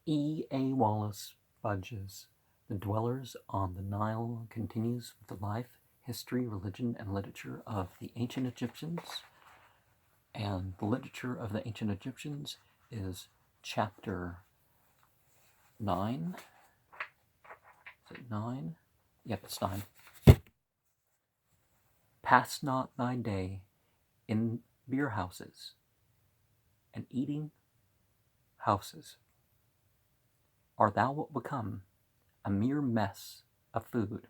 E. A. Wallis Budge's The Dwellers on the Nile continues with the life, history, religion, and literature of the ancient Egyptians. And the literature of the ancient Egyptians is chapter 9. Is it 9? Yep, it's 9. Pass not thy day in beer houses and eating houses, or thou wilt become a mere mess of food.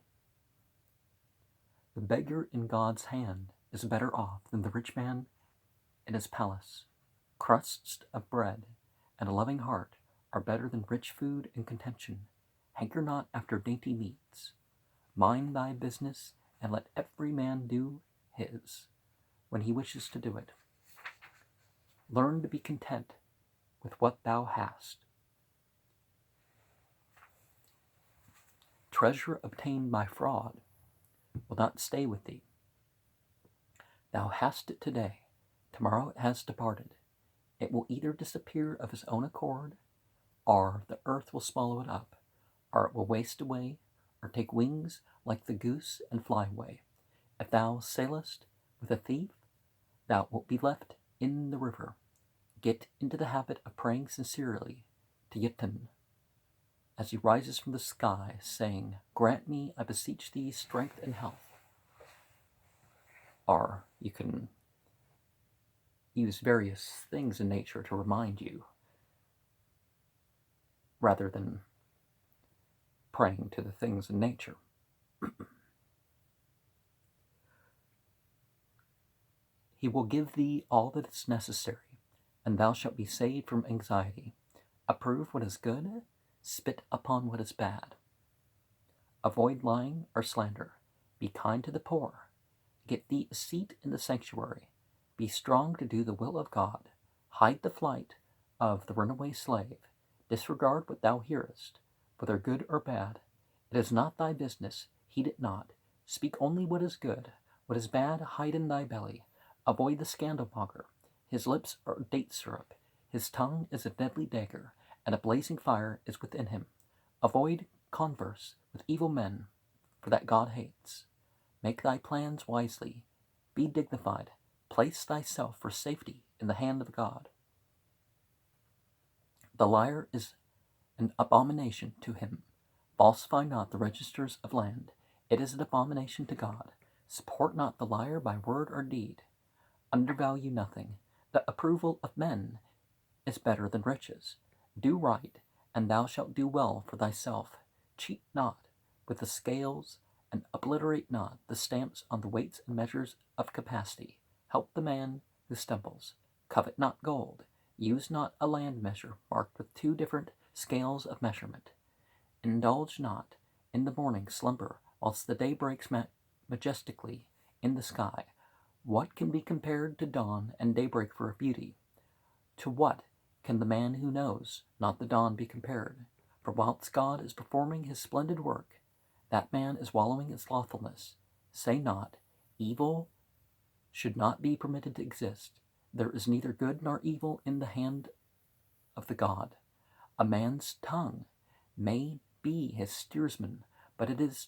The beggar in God's hand is better off than the rich man in his palace. Crusts of bread and a loving heart are better than rich food and contention. Hanker not after dainty meats. Mind thy business, and let every man do his when he wishes to do it. Learn to be content with what thou hast. Treasure obtained by fraud will not stay with thee. Thou hast it today, tomorrow it has departed. It will either disappear of its own accord, or the earth will swallow it up, or it will waste away, or take wings like the goose and fly away. If thou sailest with a thief, thou wilt be left in the river. Get into the habit of praying sincerely to Yittan as he rises from the sky, saying, "Grant me, I beseech thee, strength and health." Or you can use various things in nature to remind you, rather than praying to the things in nature. He will give thee all that is necessary, and thou shalt be saved from anxiety. Approve what is good, spit upon what is bad. Avoid lying or slander. Be kind to the poor. Get thee a seat in the sanctuary. Be strong to do the will of God. Hide the flight of the runaway slave. Disregard what thou hearest, whether good or bad. It is not thy business, heed it not. Speak only what is good. What is bad, hide in thy belly. Avoid the scandalmonger. His lips are date syrup. His tongue is a deadly dagger, and a blazing fire is within him. Avoid converse with evil men, for that God hates. Make thy plans wisely. Be dignified. Place thyself for safety in the hand of God. The liar is an abomination to him. Falsify not the registers of land. It is an abomination to God. Support not the liar by word or deed. Undervalue nothing. The approval of men is better than riches. Do right, and thou shalt do well for thyself. Cheat not with the scales, and obliterate not the stamps on the weights and measures of capacity. Help the man who stumbles. Covet not gold. Use not a land measure marked with two different scales of measurement. Indulge not in the morning slumber whilst the day breaks majestically in the sky. What can be compared to dawn and daybreak for beauty? To what can the man who knows not the dawn be compared? For whilst God is performing his splendid work, that man is wallowing in slothfulness. Say not, evil should not be permitted to exist. There is neither good nor evil in the hand of the God. A man's tongue may be his steersman, but it is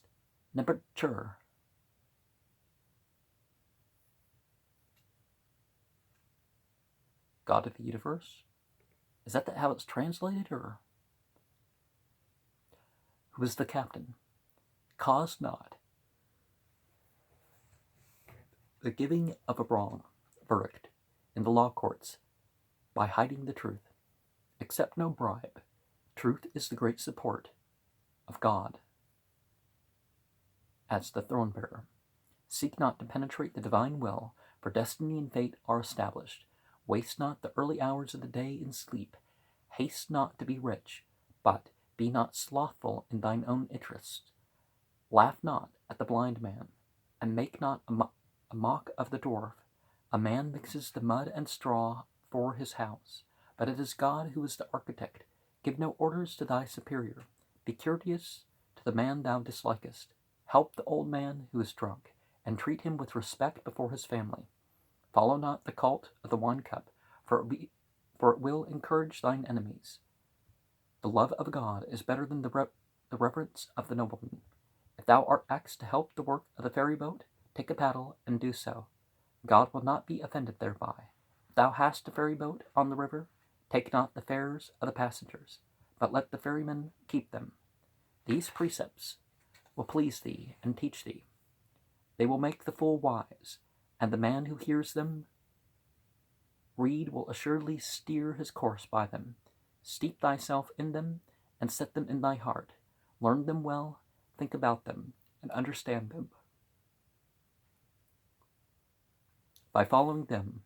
never sure. God of the universe? Is that how it's translated, or? Who is the captain? Cause not the giving of a wrong verdict in the law courts by hiding the truth. Accept no bribe. Truth is the great support of God as the throne bearer. Seek not to penetrate the divine will, for destiny and fate are established. Waste not the early hours of the day in sleep. Haste not to be rich, but be not slothful in thine own interest. Laugh not at the blind man, and make not a mock of the dwarf. A man mixes the mud and straw for his house, but it is God who is the architect. Give no orders to thy superior. Be courteous to the man thou dislikest. Help the old man who is drunk, and treat him with respect before his family. Follow not the cult of the wine cup, for it will encourage thine enemies. The love of God is better than the reverence of the nobleman. If thou art asked to help the work of the ferry boat, take a paddle and do so. God will not be offended thereby. If thou hast a ferry boat on the river, take not the fares of the passengers, but let the ferryman keep them. These precepts will please thee and teach thee. They will make the fool wise, and the man who hears them read will assuredly steer his course by them. Steep thyself in them, and set them in thy heart. Learn them well, think about them, and understand them. By following them,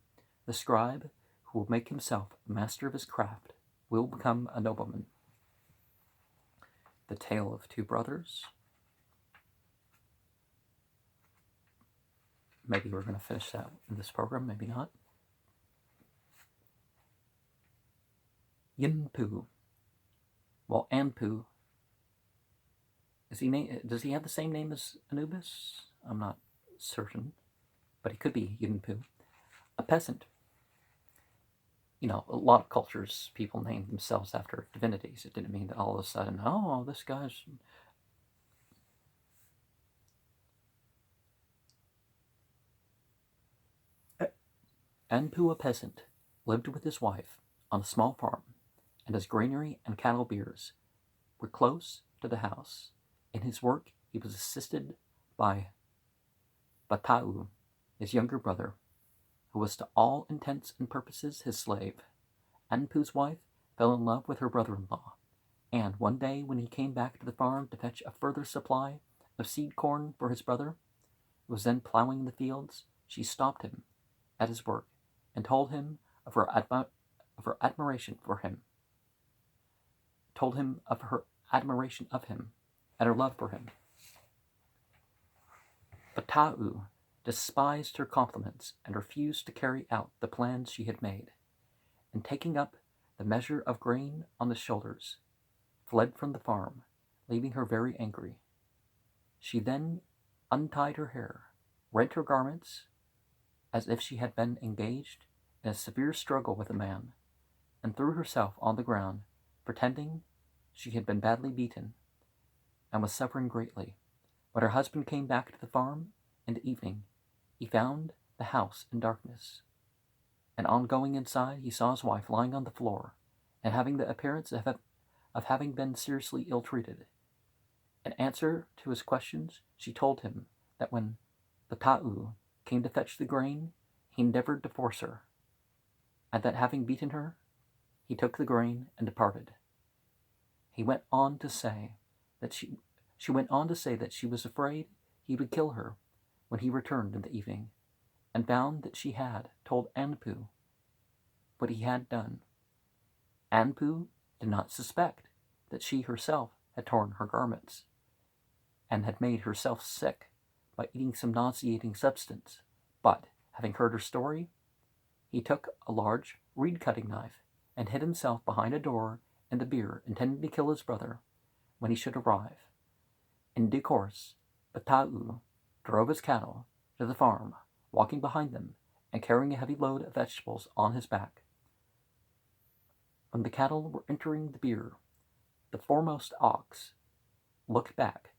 the scribe, who will make himself a master of his craft, will become a nobleman. The Tale of Two Brothers. Maybe we're going to finish that in this program, maybe not. Yinpu. Well, Anpu, does he have the same name as Anubis? I'm not certain, but he could be Yinpu. A peasant. You know, a lot of cultures, people name themselves after divinities. It didn't mean that all of a sudden, oh, this guy's... Anpu, a peasant, lived with his wife on a small farm, and his granary and cattle byres were close to the house. In his work he was assisted by Batau, his younger brother, who was to all intents and purposes his slave. Anpu's wife fell in love with her brother-in-law, and one day when he came back to the farm to fetch a further supply of seed corn for his brother, who was then plowing the fields, she stopped him at his work and told him of her admiration for him, told him of her admiration of him and her love for him. But Ta'u despised her compliments and refused to carry out the plans she had made, and taking up the measure of grain on the shoulders, fled from the farm, leaving her very angry. She then untied her hair, rent her garments, as if she had been engaged in a severe struggle with a man, and threw herself on the ground, pretending she had been badly beaten, and was suffering greatly. When her husband came back to the farm in the evening, he found the house in darkness, and on going inside he saw his wife lying on the floor, and having the appearance of having been seriously ill-treated. In answer to his questions, she told him that when Batau came to fetch the grain, he endeavored to force her, and that having beaten her, he took the grain and departed. He went on to say that she went on to say that she was afraid he would kill her when he returned in the evening, and found that she had told Anpu what he had done. Anpu did not suspect that she herself had torn her garments, and had made herself sick by eating some nauseating substance, but, having heard her story, he took a large reed-cutting knife and hid himself behind a door in the byre, intending to kill his brother when he should arrive. In due course, Batau drove his cattle to the farm, walking behind them and carrying a heavy load of vegetables on his back. When the cattle were entering the byre, the foremost ox looked back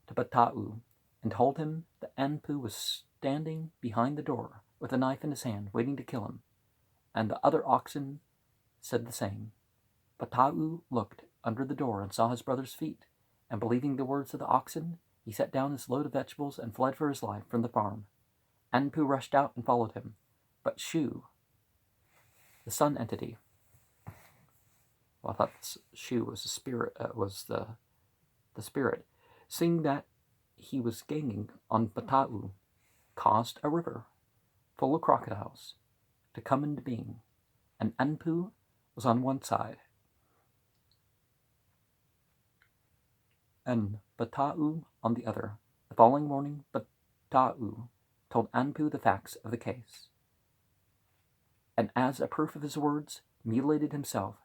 to Batau and told him that Anpu was standing behind the door with a knife in his hand, waiting to kill him, and the other oxen said the same. Batau looked under the door and saw his brother's feet, and believing the words of the oxen, he set down his load of vegetables and fled for his life from the farm. Anpu rushed out and followed him, but Shu, the sun entity, well, I thought Shu was the spirit, the spirit, seeing that he was gaining on Batau, caused a river full of crocodiles to come into being, and Anpu was on one side, and Batau on the other. The following morning, Batau told Anpu the facts of the case, and as a proof of his words, mutilated himself,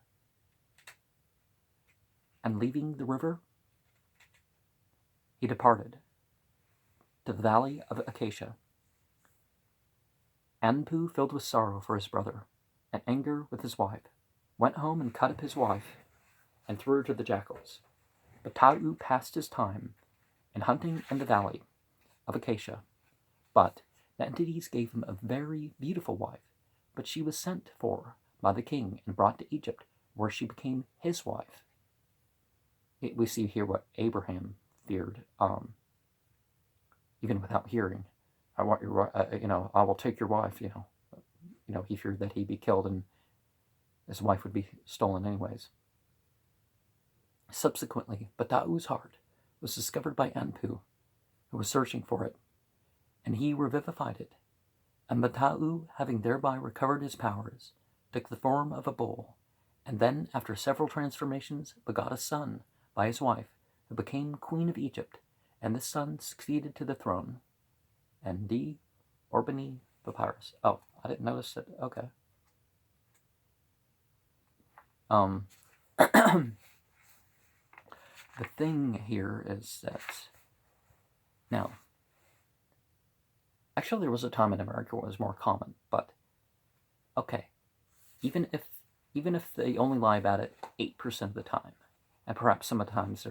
and leaving the river, he departed to the valley of Acacia. Anpu, filled with sorrow for his brother, and anger with his wife, went home and cut up his wife and threw her to the jackals. But Tau passed his time in hunting in the valley of Acacia. But the entities gave him a very beautiful wife, but she was sent for by the king and brought to Egypt, where she became his wife. We see here what Abraham feared, even without hearing. I want your, I will take your wife. He feared that he'd be killed and his wife would be stolen anyways. Subsequently, Batau's heart was discovered by Anpu, who was searching for it, and he revivified it. And Batau, having thereby recovered his powers, took the form of a bull, and then, after several transformations, begot a son by his wife, who became queen of Egypt, and this son succeeded to the throne. And D. Orbani Papyrus. Oh, I didn't notice that. Okay. The thing here is that now, actually, there was a time in America where it was more common, but okay, even if they only lie about it 8% of the time, and perhaps sometimes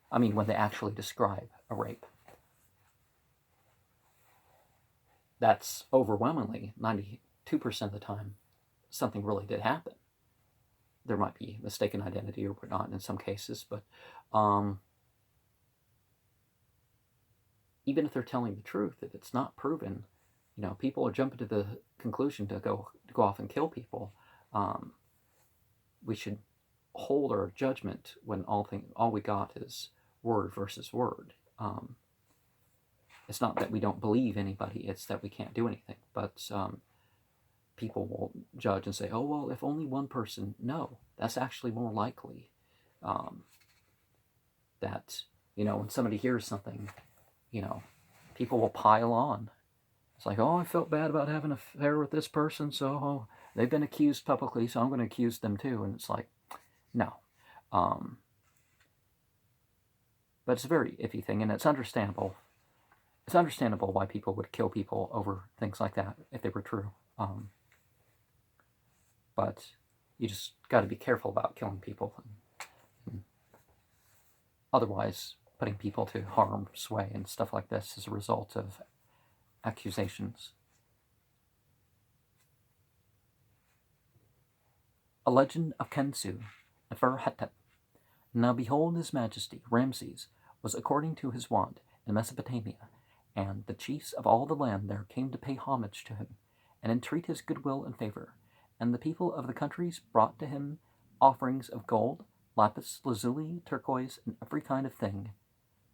when they actually describe a rape, that's overwhelmingly 92% of the time something really did happen. There might be mistaken identity or whatnot in some cases, but even if they're telling the truth, if it's not proven, people are jumping to the conclusion to go off and kill people. We should hold our judgment when all we got is word versus word. It's not that we don't believe anybody; it's that we can't do anything. But people will judge and say, "Oh well, if only one person." No, that's actually more likely. That when somebody hears something, people will pile on. It's like, "Oh, I felt bad about having an affair with this person, so they've been accused publicly, so I'm going to accuse them too." And it's like, no. But it's a very iffy thing, and it's understandable. It's understandable why people would kill people over things like that if they were true. But you just got to be careful about killing people. And otherwise, putting people to harm's way and stuff like this as a result of accusations. A legend of Kensu, Neferhetep. Now behold, his majesty, Ramses, was according to his wont in Mesopotamia, and the chiefs of all the land there came to pay homage to him, and entreat his goodwill and favor. And the people of the countries brought to him offerings of gold, lapis lazuli, turquoise, and every kind of thing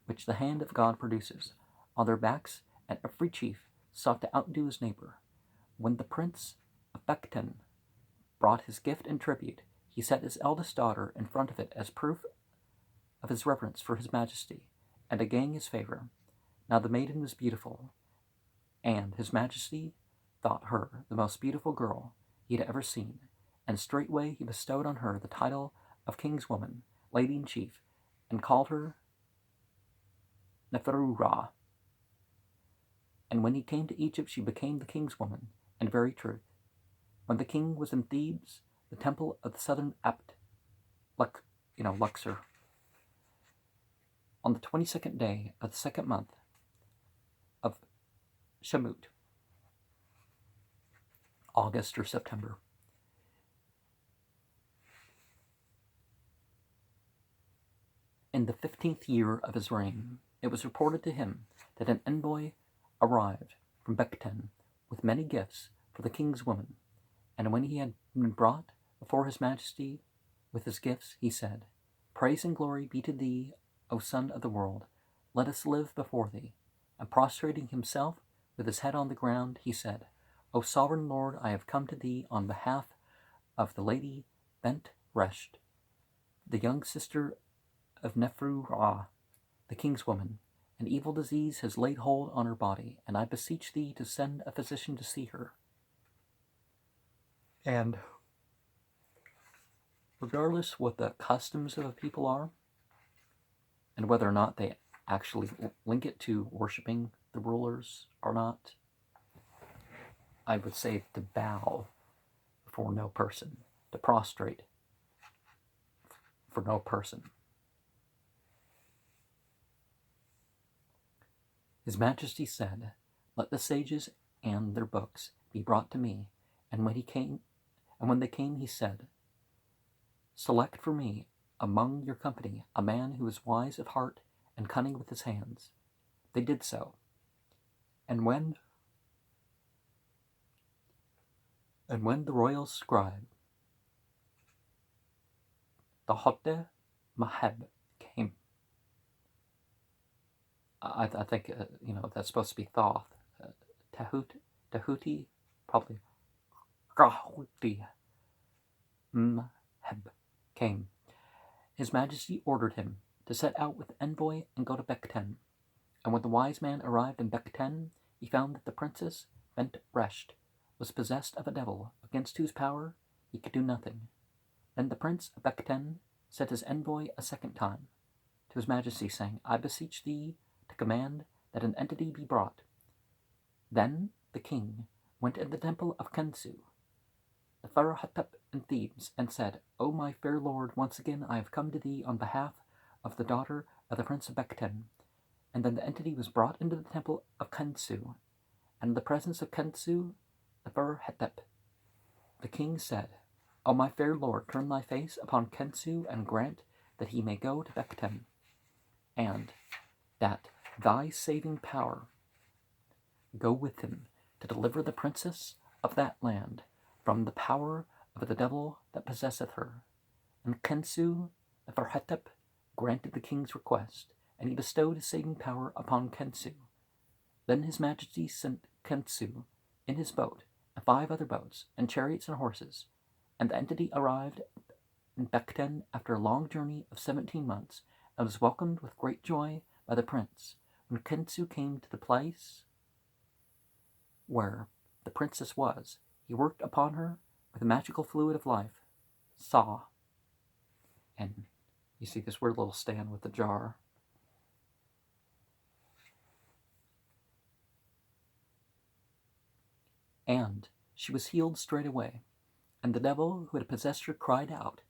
which the hand of God produces, on their backs, and every chief sought to outdo his neighbor. When the prince of Bekten brought his gift and tribute, he set his eldest daughter in front of it as proof of his reverence for his majesty, and to gain his favor. Now the maiden was beautiful, and his majesty thought her the most beautiful girl he had ever seen, and straightway he bestowed on her the title of king's woman, lady in chief, and called her Neferu-Ra. And when he came to Egypt, she became the king's woman, in very truth. When the king was in Thebes, the temple of the southern Apt, Luxor, on the 22nd day of the second month of Shemut, August or September. In the 15th year of his reign, it was reported to him that an envoy arrived from Bekten with many gifts for the king's woman. And when he had been brought before his majesty with his gifts, he said, "Praise and glory be to thee, O son of the world. Let us live before thee." And prostrating himself with his head on the ground, he said, "O sovereign Lord, I have come to thee on behalf of the lady Bent Resht, the young sister of Neferu-Ra, the king's woman. An evil disease has laid hold on her body, and I beseech thee to send a physician to see her." And regardless what the customs of a people are, and whether or not they actually link it to worshiping the rulers or not, I would say to bow before no person, to prostrate for no person. His Majesty said, "Let the sages and their books be brought to me." And when they came, he said, "Select for me among your company a man who is wise of heart and cunning with his hands." They did so. And when the royal scribe, the Hotte Maheb, came, I think that's supposed to be Thoth, Tahuti, probably Gahuti Maheb came. His Majesty ordered him to set out with envoy and go to Bekten. And when the wise man arrived in Bekten, he found that the princess Bent Resht was possessed of a devil, against whose power he could do nothing. Then the prince of Bekten sent his envoy a second time to his Majesty, saying, "I beseech thee to command that an entity be brought." Then the king went into the temple of Kensu, the Pharaoh-Hetep in Thebes, and said, "O my fair lord, once again I have come to thee on behalf of the daughter of the prince of Bekten." And then the entity was brought into the temple of Kensu, and in the presence of Kensu, the Pharaoh-Hetep, the king said, "O my fair lord, turn thy face upon Kensu and grant that he may go to Bekten, and that thy saving power go with him to deliver the princess of that land from the power of the devil that possesseth her." And Kensu, the Pharaoh-Hetep, granted the king's request, and he bestowed his saving power upon Kensu. Then his Majesty sent Kensu in his boat, and 5 other boats, and chariots and horses, and the entity arrived in Bekten after a long journey of 17 months, and was welcomed with great joy by the prince. When Kensu came to the place where the princess was, he worked upon her with the magical fluid of life, Sa. And you see this weird little stand with the jar. And she was healed straight away, and the devil who had possessed her cried out,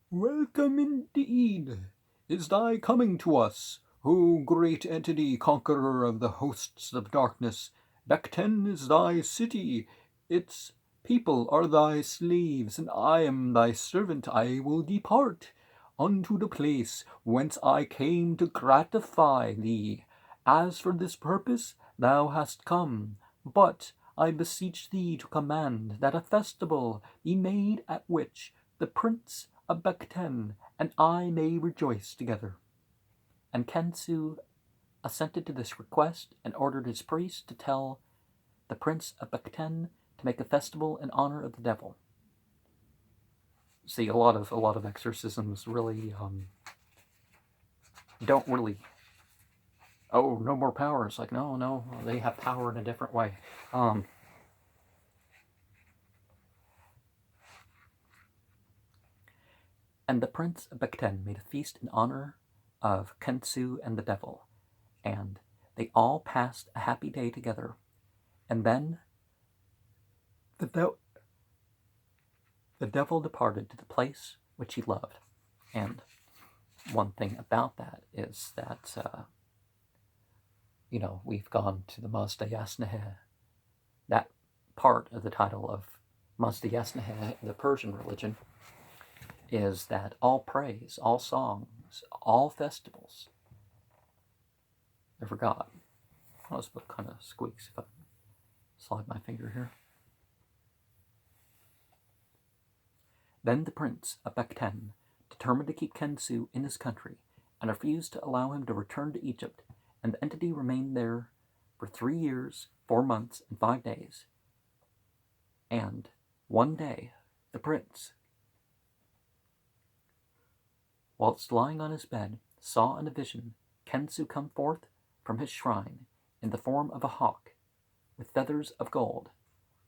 "Welcome indeed is thy coming to us, O great entity, conqueror of the hosts of darkness. Bekten is thy city, its people are thy slaves, and I am thy servant. I will depart unto the place whence I came to gratify thee. As for this purpose thou hast come, but I beseech thee to command that a festival be made at which the prince of Bekten and I may rejoice together." And Kensu assented to this request and ordered his priest to tell the prince of Bekten to make a festival in honor of the devil. See, a lot of exorcisms really don't really. Oh, no more power. It's like, no, they have power in a different way. And the prince of Bekten made a feast in honor of Kensu and the devil, and they all passed a happy day together. And then the devil departed to the place which he loved. And one thing about that is that, we've gone to the Mazda Yasneh. That part of the title of Mazda Yasneh, the Persian religion, is that all praise, all songs, all festivals are for God. Oh, this book kind of squeaks if I slide my finger here. Then the prince of Bekten determined to keep Kensu in his country and refused to allow him to return to Egypt, and the entity remained there for 3 years, 4 months, and 5 days. And one day, the prince, whilst lying on his bed, saw in a vision Kensu come forth from his shrine in the form of a hawk with feathers of gold,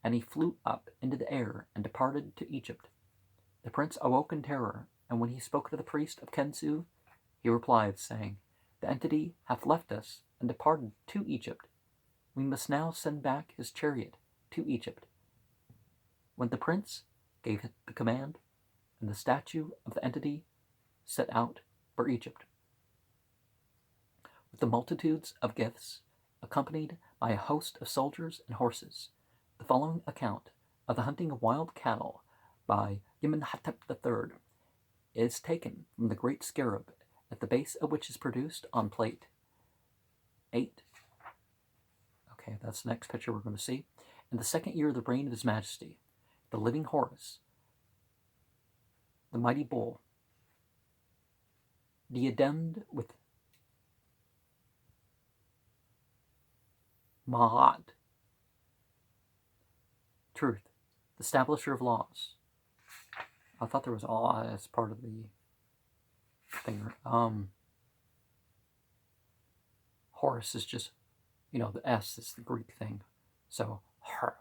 and he flew up into the air and departed to Egypt. The prince awoke in terror, and when he spoke to the priest of Kensu, he replied, saying, "The entity hath left us and departed to Egypt. We must now send back his chariot to Egypt." When the prince gave the command, and the statue of the entity set out for Egypt, with the multitudes of gifts, accompanied by a host of soldiers and horses. The following account of the hunting of wild cattle by Amenhotep III is taken from the Great Scarab, at the base of which is produced on plate 8. Okay, that's the next picture we're going to see. In the second year of the reign of His Majesty, the living Horus, the mighty bull, diademed with Ma'at, truth, the establisher of laws. I thought there was all as part of the thing. Horus is just, the S is the Greek thing. So, her.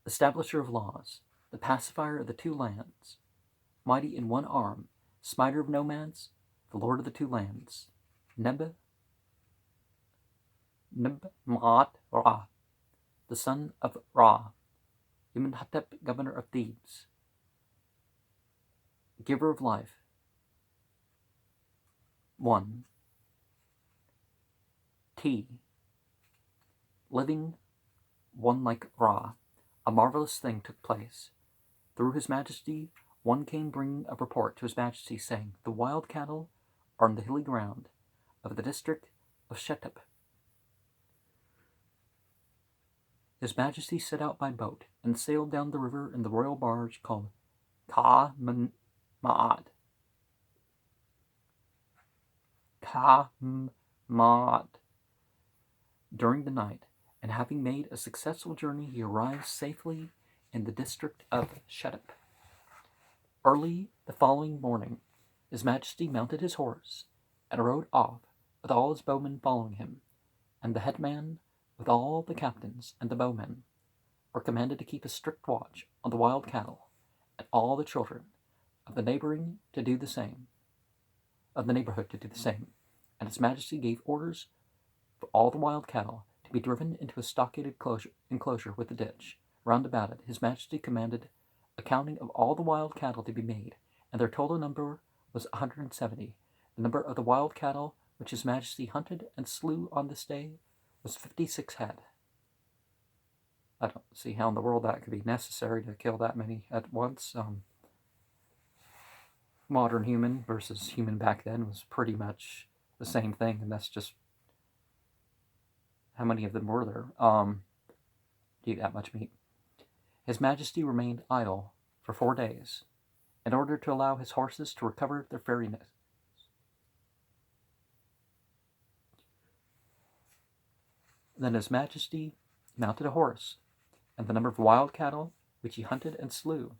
Establisher of laws, the pacifier of the two lands, mighty in one arm, smiter of nomads, the lord of the two lands, Ma'at Ra, the son of Ra, Amenhotep, governor of Thebes, giver of life. 1. T. Living one like Ra, a marvelous thing took place. Through His Majesty, one came bringing a report to His Majesty, saying, the wild cattle are on the hilly ground of the district of Shetep. His Majesty set out by boat and sailed down the river in the royal barge called Ma'at. During the night, and having made a successful journey, he arrived safely in the district of Shetep. Early the following morning, His Majesty mounted his horse and rode off with all his bowmen following him, and the headman with all the captains and the bowmen were commanded to keep a strict watch on the wild cattle, and all the children of the neighborhood to do the same. And His Majesty gave orders for all the wild cattle to be driven into a stockaded enclosure with a ditch round about it. His Majesty commanded a counting of all the wild cattle to be made, and their total number was 170. The number of the wild cattle which His Majesty hunted and slew on this day was 56 head. I don't see how in the world that could be necessary to kill that many at once. Modern human versus human back then was pretty much the same thing, and that's just how many of them were there to eat that much meat. His Majesty remained idle for 4 days in order to allow his horses to recover their fairiness. Then His Majesty mounted a horse, and the number of wild cattle which he hunted and slew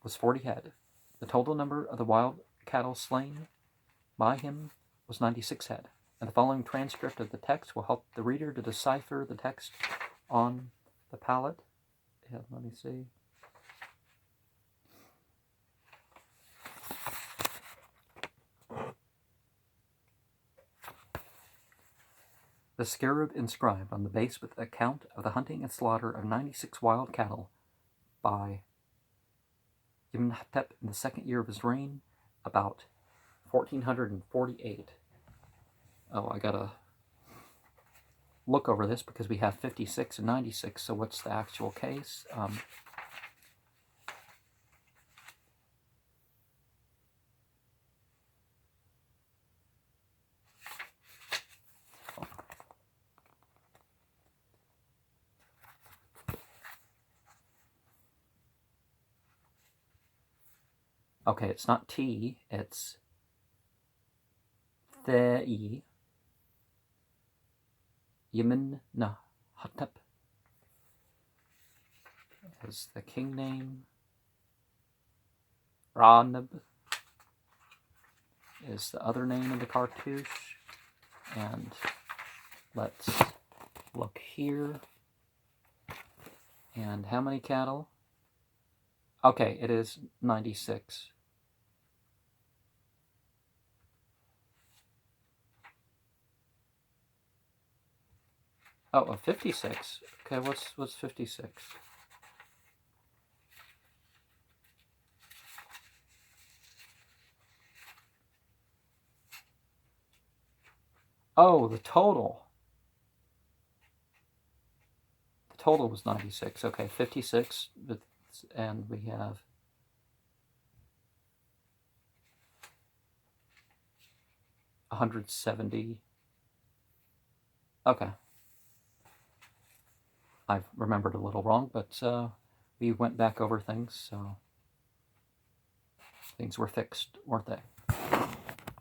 was 40 head. The total number of the wild cattle slain by him was 96 head. And the following transcript of the text will help the reader to decipher the text on the palette. Yeah, let me see. The scarab inscribed on the base with account of the hunting and slaughter of 96 wild cattle by Amenhotep in the second year of his reign, about 1448. Oh, I gotta look over this because we have 56 and 96, so what's the actual case? Okay, it's not T, it's The Amenhotep is the king name. Ranab is the other name in the cartouche. And let's look here. And how many cattle? Okay, it is 96. Oh, 56. Okay, what's 56? Oh, the total. The total was 96. Okay, 56, and we have 170. Okay. I've remembered a little wrong, but we went back over things, so things were fixed, weren't they?